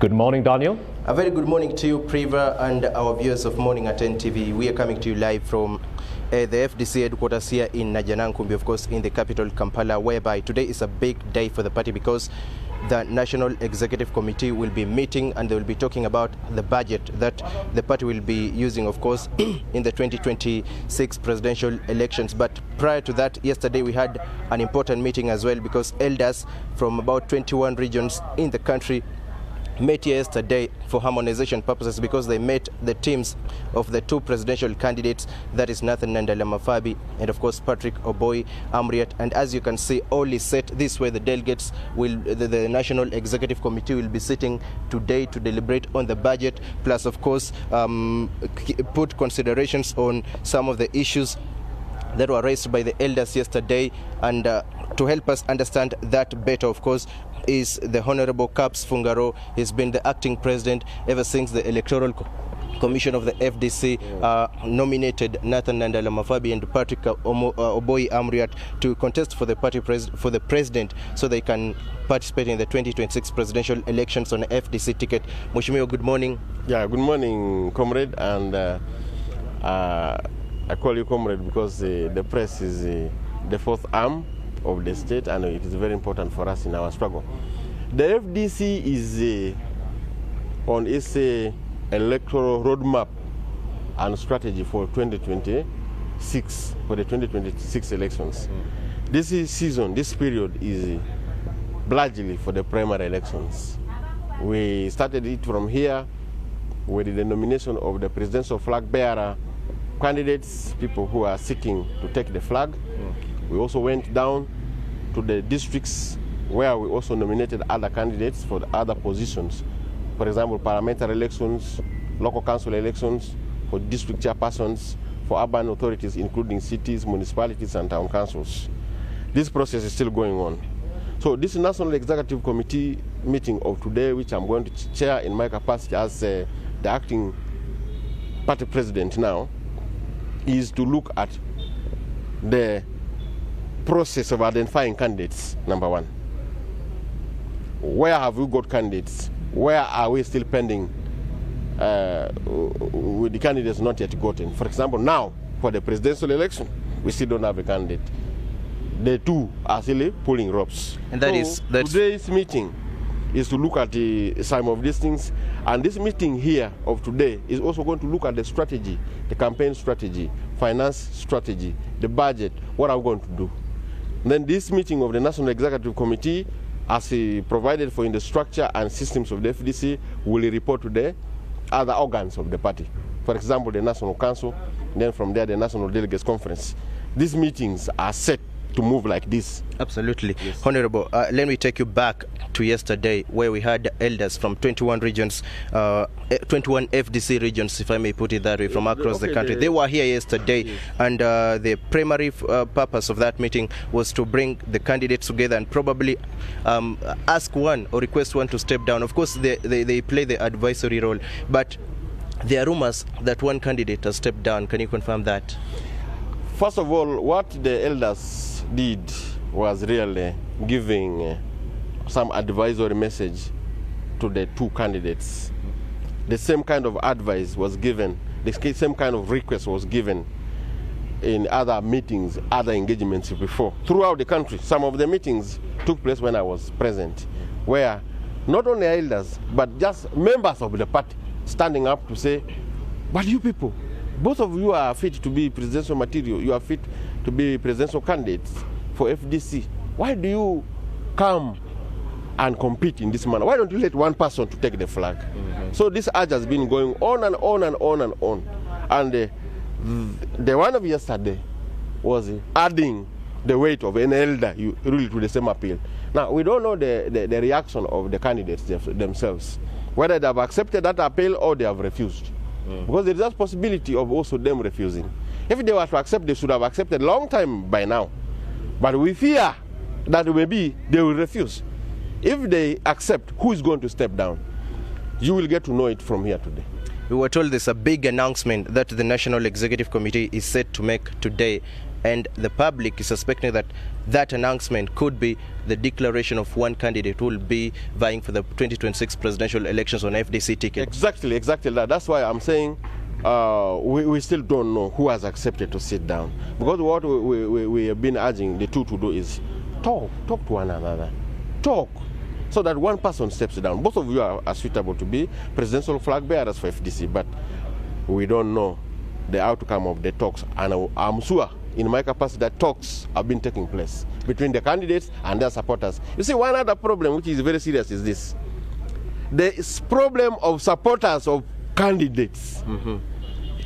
Good morning, Daniel. A very good morning to you, Priva, and our viewers of Morning at 10 TV. We are coming to you live from the FDC headquarters here in Najanankumbi, of course, in the capital, Kampala, whereby today is a big day for the party because the National Executive Committee will be meeting and they will be talking about the budget that the party will be using, of course, in the 2026 presidential elections. But prior to that, yesterday we had an important meeting as well because elders from about 21 regions in the country met yesterday for harmonization purposes because they met the teams of the two presidential candidates, that is Nathan Nandala-Mafabi and of course Patrick Oboi Amriat. And as you can see, all is set. This way the delegates will, the National Executive Committee will be sitting today to deliberate on the budget, plus of course put considerations on some of the issues that were raised by the elders yesterday. And to help us understand that better, of course, is the Honorable Kaps Fungaroo. He's been the acting president ever since the Electoral Commission of the FDC nominated Nathan Nandala-Mafabi and Patrick Oboi Amriat to contest for the party for the president so they can participate in the 2026 presidential elections on the FDC ticket. Mheshimiwa, good morning. Yeah, good morning, comrade. And I call you comrade because the press is the fourth arm of the state, and it is very important for us in our struggle. The FDC is on its electoral roadmap and strategy for 2026, for the 2026 elections. This season, this period is largely for the primary elections. We started it from here with the nomination of the presidential flag bearer candidates, people who are seeking to take the flag. We also went down to the districts where we also nominated other candidates for the other positions. For example, parliamentary elections, local council elections, for district chairpersons, for urban authorities, including cities, municipalities, and town councils. This process is still going on. So this National Executive Committee meeting of today, which I'm going to chair in my capacity as the acting party president now, is to look at the process of identifying candidates, number one. Where have we got candidates? Where are we still pending with the candidates not yet gotten? For example, now, for the presidential election, we still don't have a candidate. The two are still pulling ropes. And that's today's meeting is to look at some of these things. And this meeting here of today is also going to look at the strategy, the campaign strategy, finance strategy, the budget, what are we going to do. And then this meeting of the National Executive Committee, as provided for in the structure and systems of the FDC, will report to the other organs of the party. For example, the National Council, and then from there the National Delegates Conference. These meetings are set to move like this. Absolutely. Yes. Honorable, let me take you back to yesterday where we had elders from 21 regions, 21 FDC regions, if I may put it that way, from across the country. They were here yesterday, yes. And the primary purpose of that meeting was to bring the candidates together and probably ask one or request one to step down. Of course, they play the advisory role, but there are rumors that one candidate has stepped down. Can you confirm that? First of all, what the elders did was really giving some advisory message to the two candidates. The same kind of advice was given, the same kind of request was given in other meetings, other engagements before. Throughout the country, some of the meetings took place when I was present, where not only elders, but just members of the party standing up to say, but you people, both of you are fit to be presidential material, you are fit to be presidential candidates for FDC. Why do you come and compete in this manner? Why don't you let one person to take the flag? So this urge has been going on and on and on and on. And the one of yesterday was adding the weight of an elder really to the same appeal. Now, we don't know the reaction of the candidates themselves, whether they have accepted that appeal or they have refused. Because there is a possibility of also them refusing. If they were to accept, they should have accepted a long time by now. But we fear that maybe they will refuse. If they accept, who is going to step down? You will get to know it from here today. We were told there's a big announcement that the National Executive Committee is set to make today. and the public is suspecting that that announcement could be the declaration of one candidate who will be vying for the 2026 presidential elections on FDC ticket. Exactly that. That's why I'm saying we still don't know who has accepted to sit down. Because what we have been urging the two to do is talk to one another. Talk. So that one person steps down. Both of you are suitable to be presidential flag bearers for FDC, but we don't know the outcome of the talks. And I'm sure, in my capacity, that talks have been taking place between the candidates and their supporters. You see, one other problem which is very serious is this. The problem of supporters of candidates.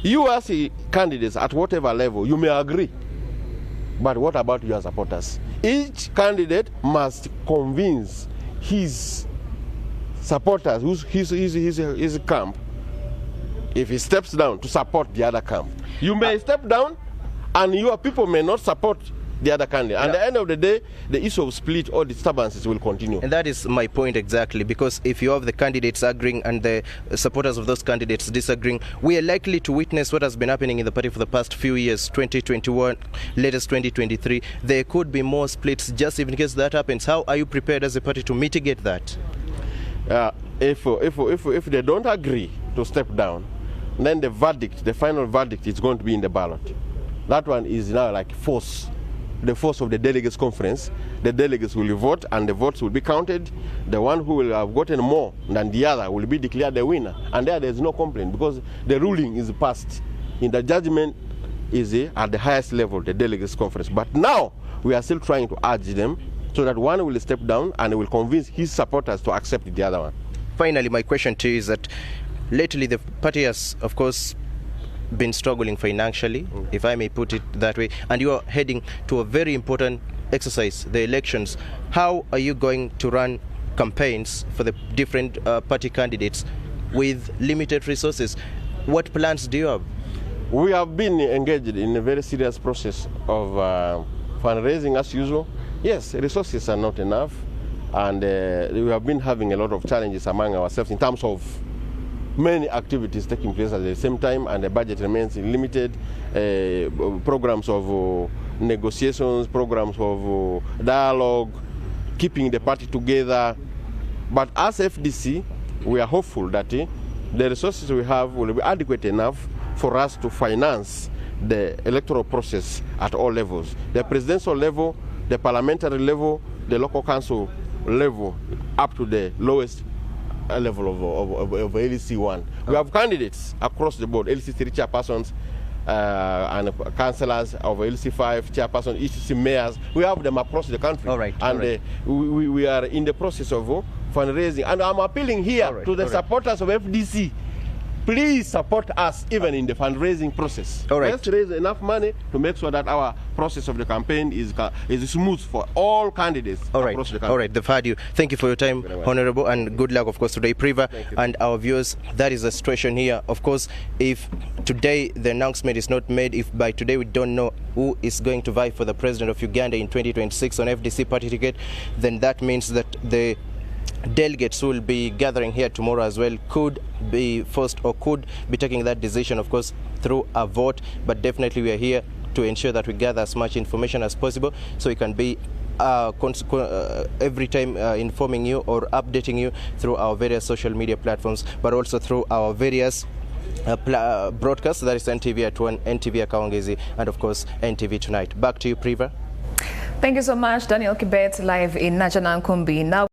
You as candidates at whatever level, you may agree. But what about your supporters? Each candidate must convince his supporters, his camp, if he steps down, to support the other camp. You may step down and your people may not support the other candidate. And at the end of the day, the issue of split or disturbances will continue. And that is my point exactly, because if you have the candidates agreeing and the supporters of those candidates disagreeing, we are likely to witness what has been happening in the party for the past few years, 2021, latest 2023. There could be more splits just in case that happens. How are you prepared as a party to mitigate that? If they don't agree to step down, then the verdict, the final verdict, is going to be in the ballot. That one is now like force. The force of the delegates conference. The delegates will vote and the votes will be counted. The one who will have gotten more than the other will be declared the winner. And there's no complaint because the ruling is passed. In the judgment is at the highest level, the delegates conference. But now we are still trying to urge them so that one will step down and will convince his supporters to accept the other one. Finally, my question to you is that lately the party has, of course, been struggling financially, if I may put it that way, and you are heading to a very important exercise, the elections. How are you going to run campaigns for the different party candidates with limited resources? What plans do you have? We have been engaged in a very serious process of fundraising as usual. Yes, resources are not enough, and we have been having a lot of challenges among ourselves in terms of many activities taking place at the same time, and the budget remains limited. Programs of negotiations, programs of dialogue, keeping the party together. But as FDC, we are hopeful that the resources we have will be adequate enough for us to finance the electoral process at all levels. The presidential level, the parliamentary level, the local council level, up to the lowest level of LEC1. We have candidates across the board, LEC3 chairpersons and councillors of LEC5 chairpersons, ECC mayors. We have them across the country. All right. And we are in the process of fundraising. And I'm appealing here to the supporters of FDC. Please support us even in the fundraising process. All right. Let's raise enough money to make sure that our process of the campaign is smooth for all candidates across the country. All right, they've had you. Thank you for your time, Honorable, and good luck, of course, today, Priva, and our viewers. That is the situation here. Of course, if today the announcement is not made, if by today we don't know who is going to vie for the president of Uganda in 2026 on FDC party ticket, then that means that the delegates who will be gathering here tomorrow as well could be forced or could be taking that decision, of course, through a vote. But definitely we are here to ensure that we gather as much information as possible so we can be every time informing you or updating you through our various social media platforms, but also through our various broadcasts, that is NTV at 1, NTV at Kawangezi, and of course NTV Tonight. Back to you, Priva. Thank you so much, Daniel Kibet, live in Najanankumbi. Now